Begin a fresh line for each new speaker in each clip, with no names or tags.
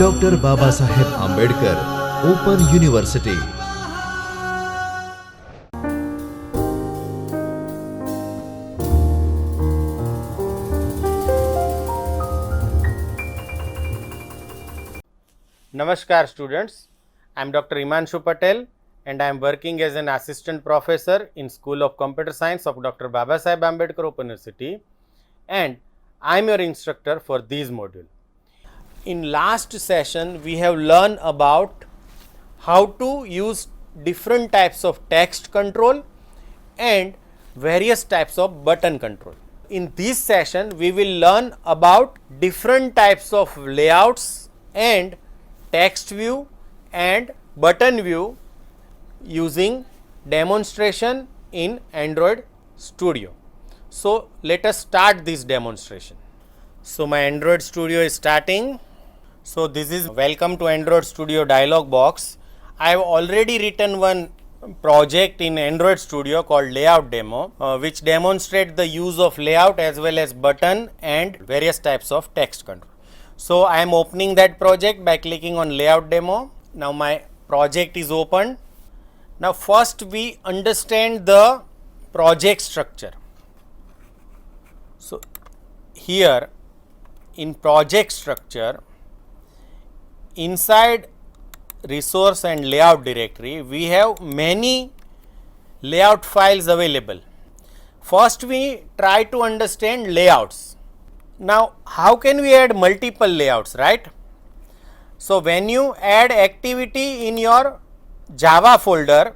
Doctor Babasaheb Ambedkar open university.
Namaskar students, I am Dr. Himanshu Patel and I am working as an assistant professor in School of Computer Science of Dr. Babasaheb Ambedkar Open University, and I am your instructor for this module. In last session we have learned about how to use different types of text control and various types of button control. In this session we will learn about different types of layouts and text view and button view using demonstration in Android Studio. So let us start this demonstration. So my Android Studio is starting. So this is welcome to Android Studio dialog box. I have already written one project in Android Studio called layout demo, which demonstrate the use of layout as well as button and various types of text control. So I am opening that project by clicking on layout demo. Now my project is opened. Now first we understand the project structure. So here in project structure, inside resource and layout directory we have many layout files available. First we try to understand layouts. Now how can we add multiple layouts, right? So when you add activity in your Java folder,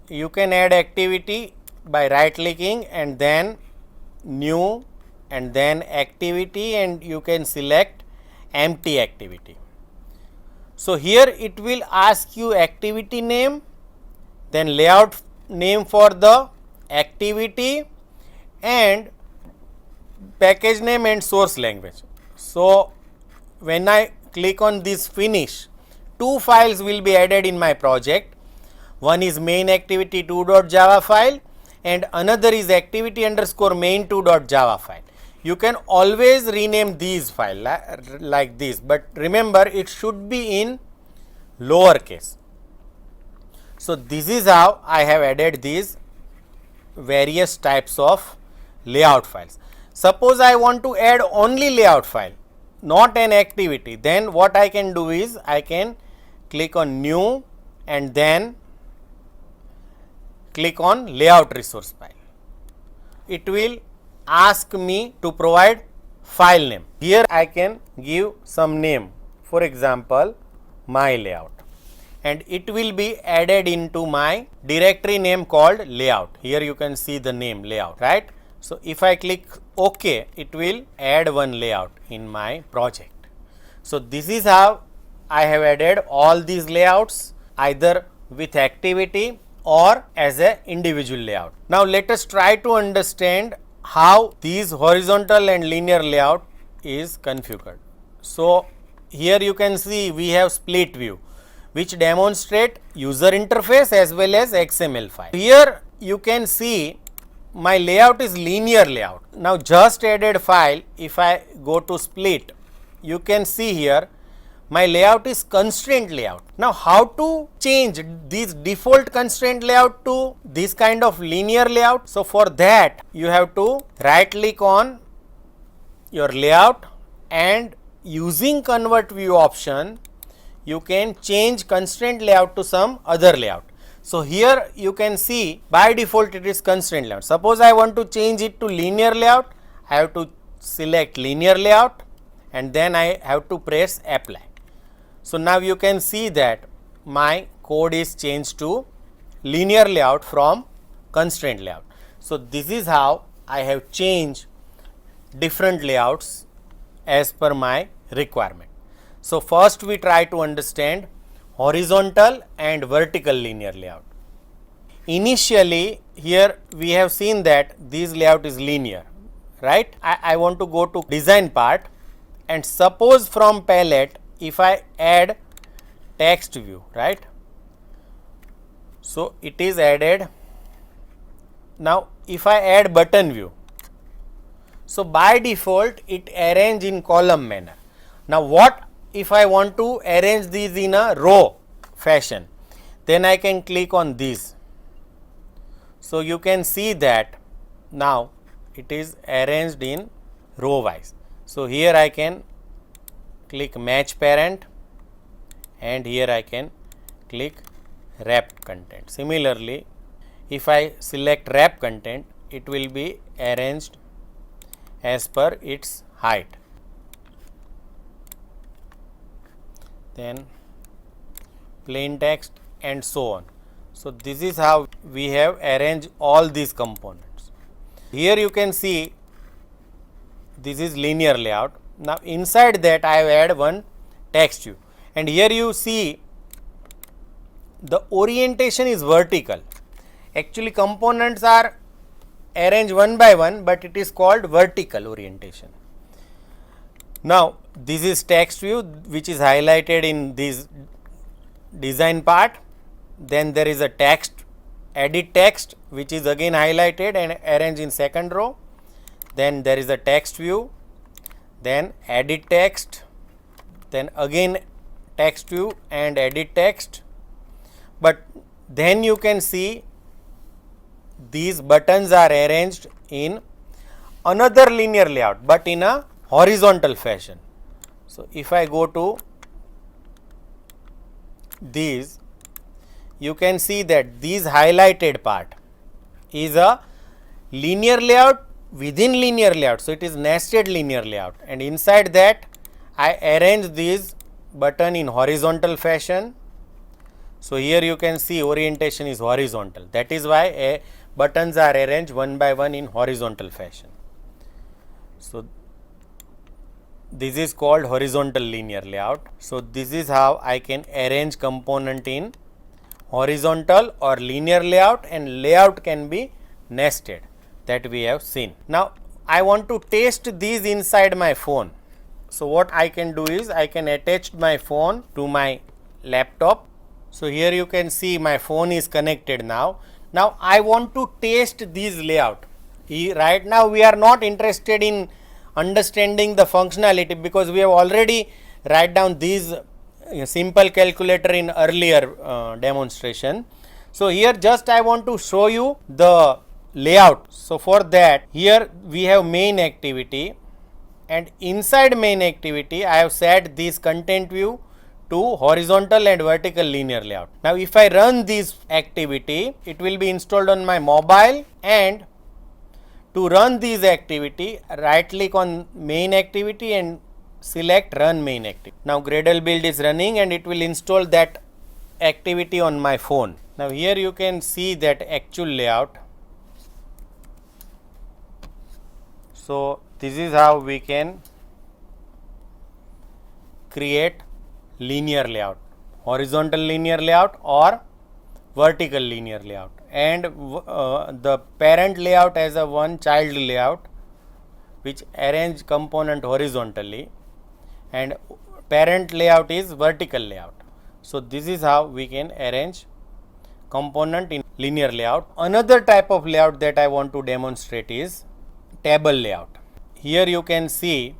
you can add activity by right clicking and then new and then activity, and you can select empty activity. So here it will ask you activity name, then layout name for the activity and package name and source language. So when I click on this finish, two files will be added in my project. One is main activity2.java file and another is activity underscore main2.java file. You can always rename these files like this, but remember it should be in lowercase. So this is how I have added these various types of layout files. Suppose I want to add only layout file, not an activity, then what I can do is I can click on new and then click on layout resource file. It will ask me to provide file name. Here I can give some name, for example my layout, and it will be added into my directory name called layout. Here you can see the name layout, right? So if I click OK, it will add one layout in my project. So this is how I have added all these layouts either with activity or as a individual layout. Now let us try to understand how these horizontal and linear layout is configured. So here you can see we have split view which demonstrate user interface as well as XML file. Here you can see my layout is linear layout. Now just added file, if I go to split, you can see here my layout is constraint layout. Now how to change this default constraint layout to this kind of linear layout? So for that you have to right click on your layout and using convert view option you can change constraint layout to some other layout. So here you can see by default it is constraint layout. Suppose I want to change it to linear layout, I have to select linear layout and then I have to press apply. So now you can see that my code is changed to linear layout from constraint layout. So this is how I have changed different layouts as per my requirement. So first we try to understand horizontal and vertical linear layout. Initially here we have seen that this layout is linear, right? I want to go to design part and suppose from palette if I add text view, right? So it is added. Now if I add button view, So by default it arrange in column manner. Now what if I want to arrange these in a row fashion? Then I can click on these. So you can see that now it is arranged in row wise. So here I can click match parent and here I can click wrap content. Similarly, if I select wrap content, it will be arranged as per its height. Then plain text and so on. So this is how we have arranged all these components. Here you can see this is linear layout. Now inside that I have add one text view, and here you see the orientation is vertical. Actually components are arranged one by one, but it is called vertical orientation. Now this is text view which is highlighted in this design part. Then there is a text, edit text, which is again highlighted and arranged in second row. Then there is a text view, then edit text, then again text view and edit text. But then you can see these buttons are arranged in another linear layout, but in a horizontal fashion. So if I go to these, you can see that this highlighted part is a linear layout within linear layout. So it is nested linear layout, and inside that I arrange this button in horizontal fashion. So here you can see orientation is horizontal. That is why buttons are arranged one by one in horizontal fashion. So this is called horizontal linear layout. So this is how I can arrange component in horizontal or linear layout, and layout can be nested, that we have seen. Now I want to test these inside my phone. So what I can do is I can attach my phone to my laptop. So here you can see my phone is connected now. Now I want to test this layout. Right now we are not interested in understanding the functionality, because we have already write down these simple calculator in earlier demonstration. So here just I want to show you the layout. So for that, here we have main activity, and inside main activity I have set this content view to horizontal and vertical linear layout. Now if I run this activity, it will be installed on my mobile, and to run this activity, right click on main activity and select run main activity. Now Gradle build is running and it will install that activity on my phone. Now here you can see that actual layout. So this is how we can create linear layout, horizontal linear layout or vertical linear layout, and the parent layout as a one child layout which arrange component horizontally, and parent layout is vertical layout. So this is how we can arrange component in linear layout. Another type of layout that I want to demonstrate is table layout. Here you can see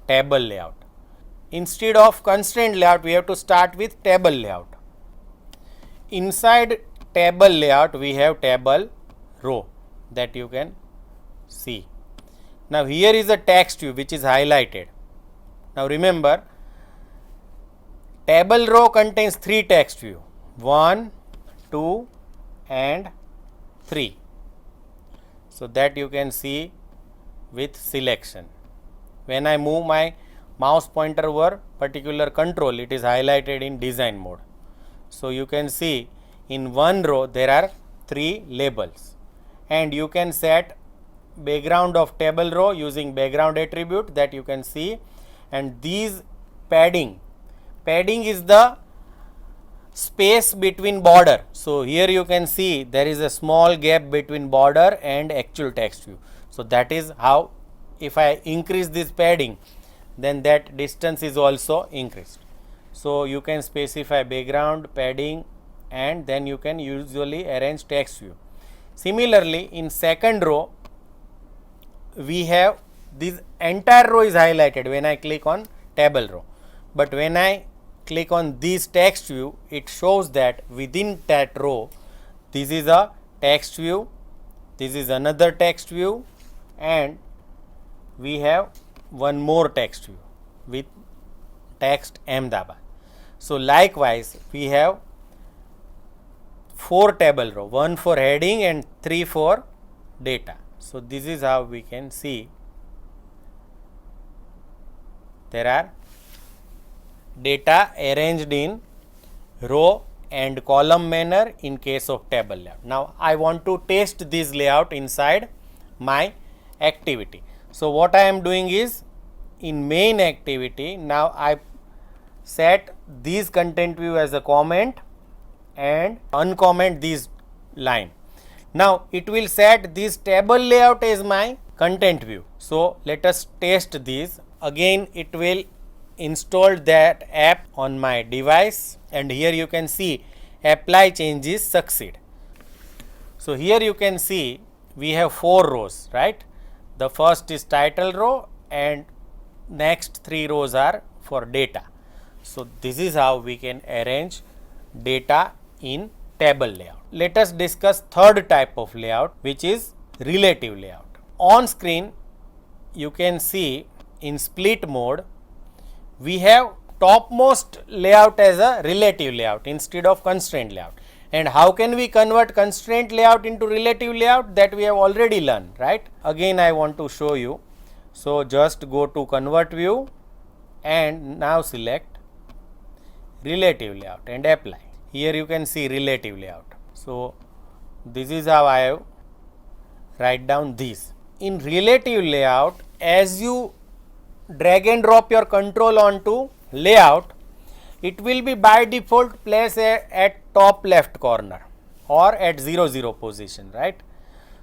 table layout. Instead of constraint layout, we have to start with table layout. Inside table layout we have table row that you can see. Now here is a text view which is highlighted. Now remember, table row contains 3 text view, 1, 2 and 3. So that you can see with selection. When I move my mouse pointer over particular control, it is highlighted in design mode. So you can see in one row there are 3 labels, and you can set background of table row using background attribute that you can see, and these padding is the space between border. So here you can see there is a small gap between border and actual text view. So that is how, if I increase this padding, then that distance is also increased. So you can specify background, padding, and then you can usually arrange text view. Similarly, in second row we have this entire row is highlighted when I click on table row. But when I click on this text view, it shows that within that row, this is a text view, this is another text view, and we have one more text view with text Ahmedabad. So likewise, we have 4 table row, 1 for heading and 3 for data. So this is how we can see there are data arranged in row and column manner in case of table layout. Now I want to test this layout inside my activity. So what I am doing is, in main activity, now I set this content view as a comment and uncomment this line. Now it will set this table layout as my content view. So let us test this. Again it will install that app on my device, and here you can see apply changes succeed. So here you can see we have 4 rows, right? The first is title row and next 3 rows are for data. So this is how we can arrange data in table layout. Let us discuss third type of layout, which is relative layout. On screen you can see in split mode we have topmost layout as a relative layout instead of constraint layout. And how can we convert constraint layout into relative layout? That we have already learned, right? Again I want to show you. So just go to convert view and now select relative layout and apply. Here you can see relative layout. So this is how I have write down this. In relative layout, as you drag and drop your control onto layout, it will be by default placed at top left corner or at 0 position, right?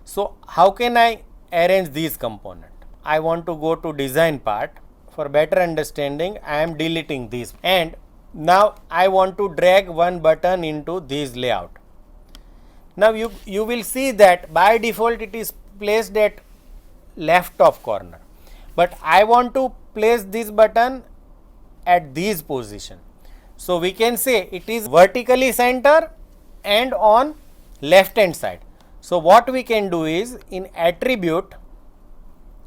So how can I arrange this component? I want to go to design part. For better understanding, I am deleting this, and now I want to drag one button into this layout. Now you will see that by default it is placed at left of corner, but I want to place this button at this position. So we can say it is vertically center and on left hand side. So what we can do is, in attribute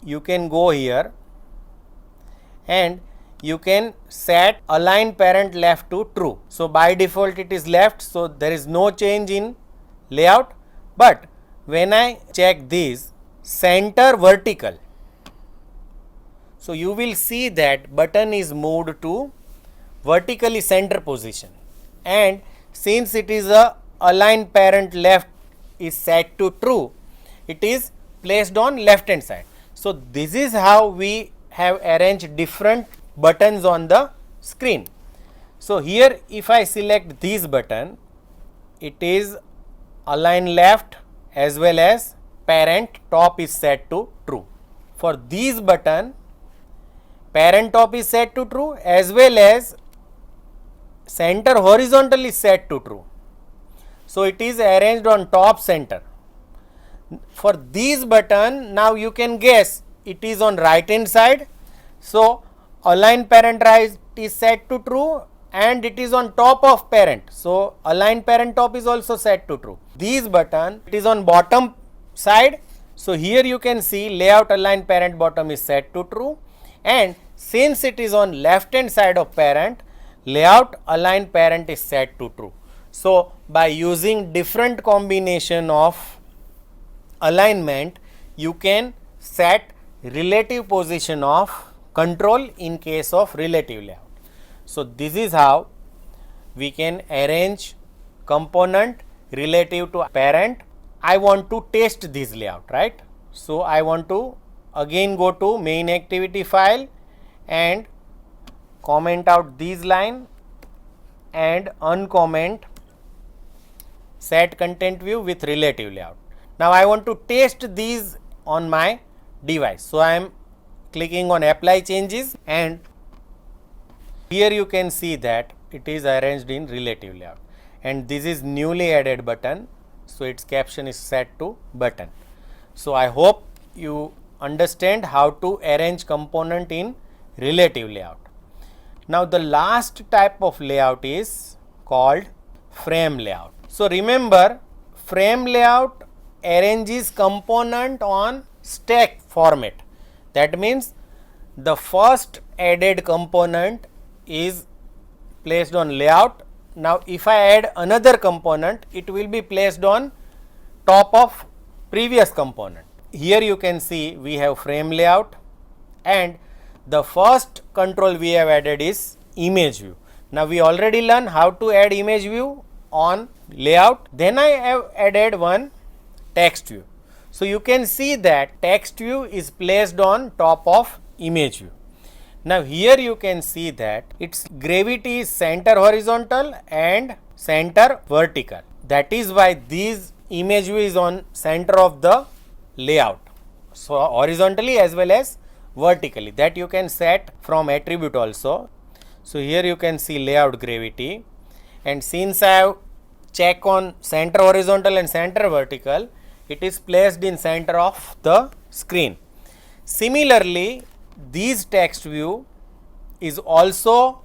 you can go here and you can set align parent left to true. So by default it is left, so there is no change in layout. But when I check this center vertical, so you will see that button is moved to vertically center position, and since it is a align parent left is set to true, it is placed on left hand side. So this is how we have arranged different buttons on the screen. So here if I select this button, it is align left as well as parent top is set to true. For this button, parent top is set to true as well as center horizontal is set to true. So it is arranged on top center. For this button, now you can guess it is on right hand side. So align parent right is set to true and it is on top of parent. So align parent top is also set to true. This button, it is on bottom side. So here you can see layout align parent bottom is set to true, and since it is on left hand side of parent, layout align parent is set to true. So by using different combination of alignment, you can set relative position of control in case of relative layout. So this is how we can arrange component relative to parent. I want to test this layout, right? So I want to again go to main activity file and comment out this line and uncomment set content view with relative layout. Now I want to test these on my device. So I am clicking on apply changes, and here you can see that it is arranged in relative layout, and this is newly added button. So its caption is set to button. So I hope you understand how to arrange component in relative layout. Now the last type of layout is called frame layout. So remember, frame layout arranges component on stack format. That means the first added component is placed on layout. Now if I add another component, it will be placed on top of previous component. Here you can see we have frame layout, and the first control we have added is image view. Now we already learned how to add image view on layout. Then I have added one text view. So you can see that text view is placed on top of image view. Now here you can see that its gravity is center horizontal and center vertical. That is why this image view is on center of the layout. So horizontally as well as vertically, that you can set from attribute also. So here you can see layout gravity, and since I have check on center horizontal and center vertical, it is placed in center of the screen. Similarly, this text view is also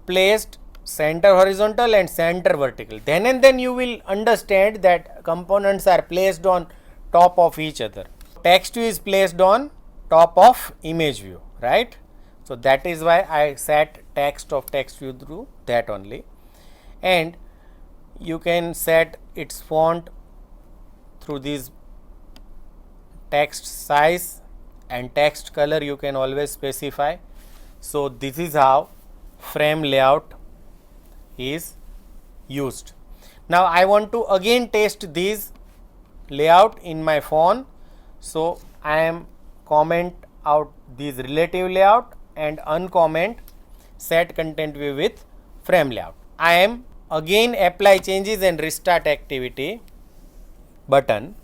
placed center horizontal and center vertical. Then and then you will understand that components are placed on top of each other. Text view is placed on top of image view, right? So that is why I set text of text view through that only, and you can set its font through this text size, and text color you can always specify. So this is how frame layout is used. Now I want to again test this layout in my phone. So I am comment out this relative layout and uncomment set content view with frame layout. I am again apply changes and restart activity button.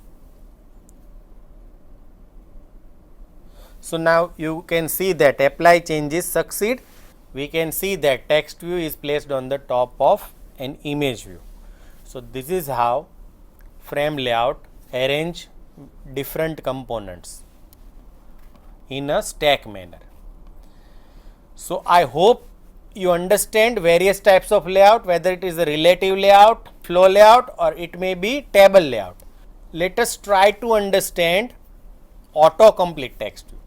So now you can see that apply changes succeed. We can see that text view is placed on the top of an image view. So this is how frame layout arrange different components in a stack manner. So I hope you understand various types of layout, whether it is a relative layout, flow layout, or it may be table layout. Let us try to understand autocomplete text view.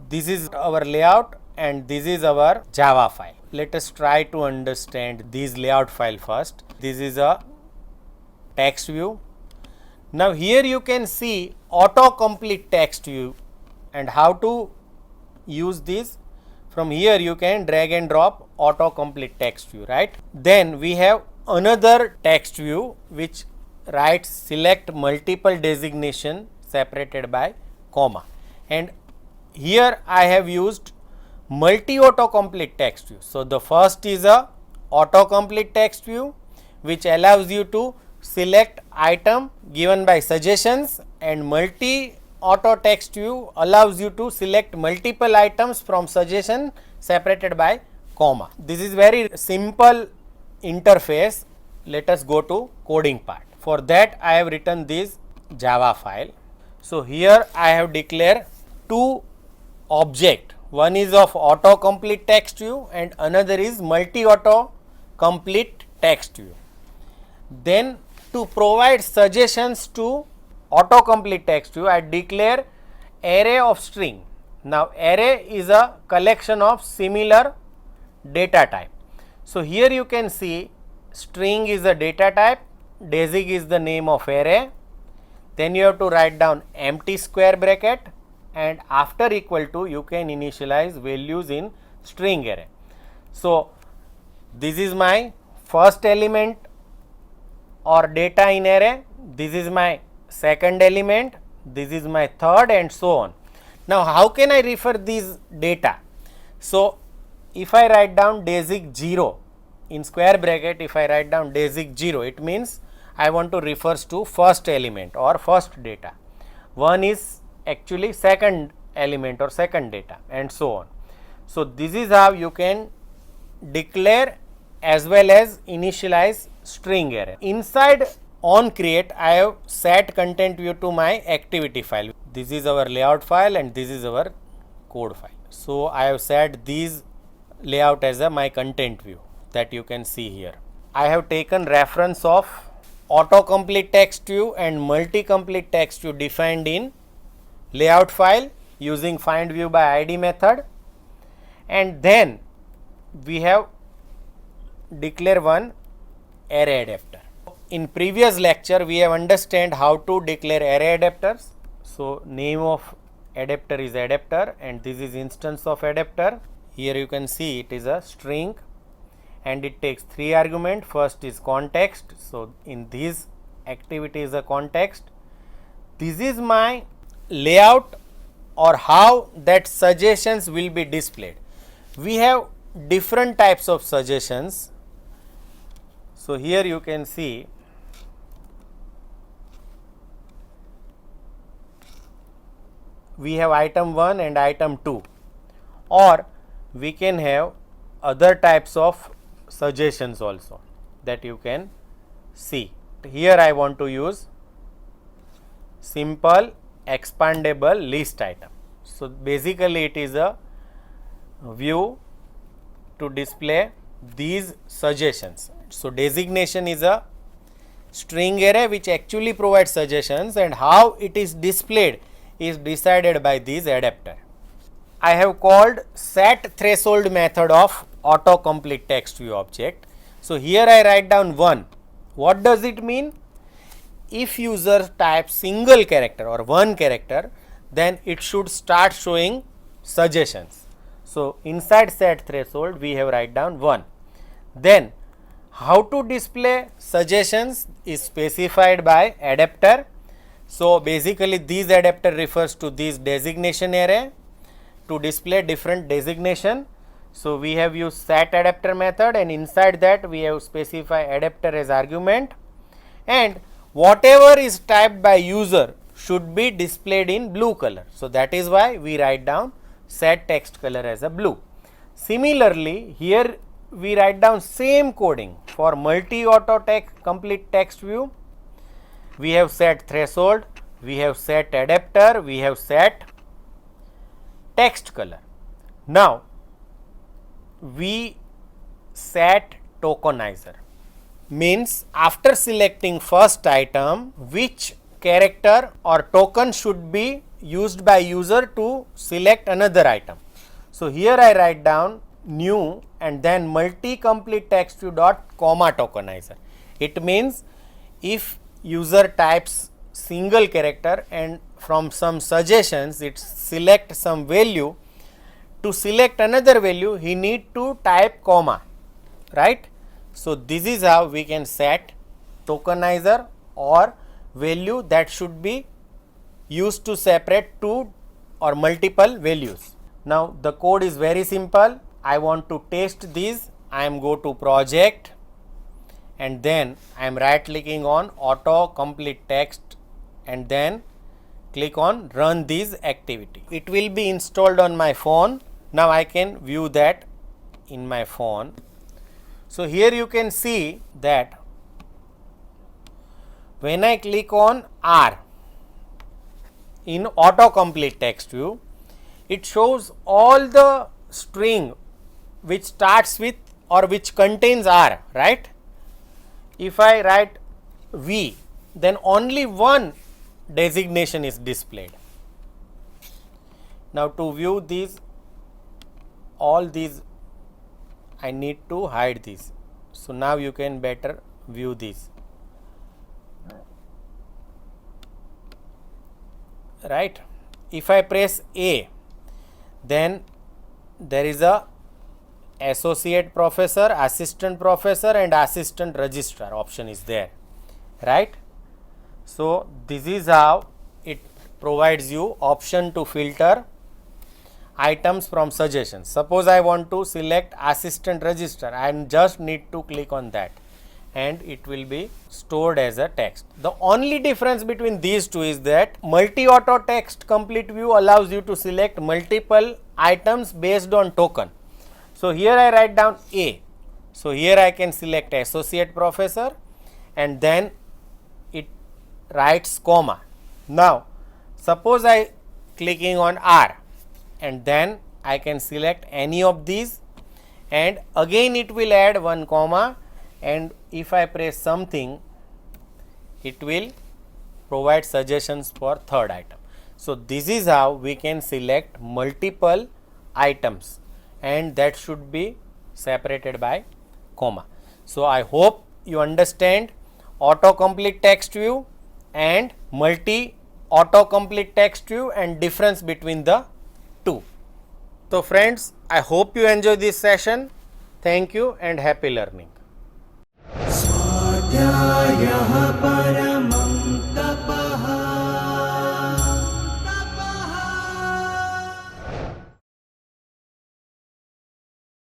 This is our layout and this is our Java file. Let us try to understand this layout file first. This is a text view. Now here you can see autocomplete text view and how to use this. From here you can drag and drop autocomplete text view, right? Then we have another text view which writes select multiple designation separated by comma, and here I have used multi autocomplete text view. So the first is a autocomplete text view which allows you to select item given by suggestions, and multi auto text view allows you to select multiple items from suggestion separated by comma. This is very simple interface. Let us go to coding part. For that I have written this Java file. So here I have declared two object. One is of autocomplete text view and another is multi autocomplete text view. Then to provide suggestions to autocomplete text view, I declare array of string. Now array is a collection of similar data type. So here you can see string is a data type, desig is the name of array, then you have to write down empty square bracket, and after equal to you can initialize values in string array. So this is my first element or data in array, this is my second element, this is my third, and so on. Now how can I refer these data? So if I write down desig 0 in square bracket, if I write down desig 0, it means I want to refers to first element or first data. 1 is actually second element or second data, and so on. So this is how you can declare as well as initialize string array. Inside on create I have set content view to my activity file. this is our layout file and this is our code file. So I have set these layout as a my content view that you can see here. I have taken reference of autocomplete text view and multi-complete text view defined in layout file using find view by id method, and then we have declare one array adapter. In previous lecture we have understand how to declare array adapters. So name of adapter is adapter and this is instance of adapter. Here you can see it is a string and it takes 3 arguments. First is context. So in this activity is a context. This is my layout or how that suggestions will be displayed. We have different types of suggestions. So here you can see we have item 1 and item 2, or we can have other types of suggestions also that you can see. Here I want to use simple expandable list item. So basically it is a view to display these suggestions. So designation is a string array which actually provides suggestions, and how it is displayed is decided by this adapter. I have called set threshold method of autocomplete text view object. So here I write down 1. What does it mean? If user types single character or one character, then it should start showing suggestions. So inside set threshold we have write down 1. Then how to display suggestions is specified by adapter. So basically this adapter refers to this designation array to display different designation. So we have used set adapter method, and inside that we have specified adapter as argument, and whatever is typed by user should be displayed in blue color. So that is why we write down set text color as a blue. Similarly here we write down same coding for multi auto complete text view. We have set threshold, we have set adapter, we have set text color. Now we set tokenizer, means after selecting first item which character or token should be used by user to select another item. So here I write down new and then multi complete text view dot comma tokenizer. It means if user types single character and from some suggestions it select some value, to select another value he need to type comma, right? So this is how we can set tokenizer or value that should be used to separate two or multiple values. Now the code is very simple. I want to test this. I am go to project and then I am right clicking on auto complete text and then click on run this activity. It will be installed on my phone. Now I can view that in my phone. So here you can see that when I click on R in autocomplete text view, it shows all the string which starts with or which contains R, right? If I write V, then only one designation is displayed. Now to view these, all these I need to hide this. So now you can better view this, right? If I press A, then there is a associate professor, assistant professor and assistant registrar option is there, right? So this is how it provides you option to filter items from suggestions. Suppose I want to select assistant register, I just need to click on that and it will be stored as a text. The only difference between these two is that multi auto text complete view allows you to select multiple items based on token. So here I write down A. So here I can select associate professor and then it writes comma. Now Suppose I clicking on R and then I can select any of these and again it will add one comma, and if I press something it will provide suggestions for third item. So this is how we can select multiple items, and that should be separated by comma. So I hope you understand autocomplete text view and multi autocomplete text view and difference between the two. So friends, I hope you enjoy this session. Thank you and happy learning.
स्वाध्यायः परः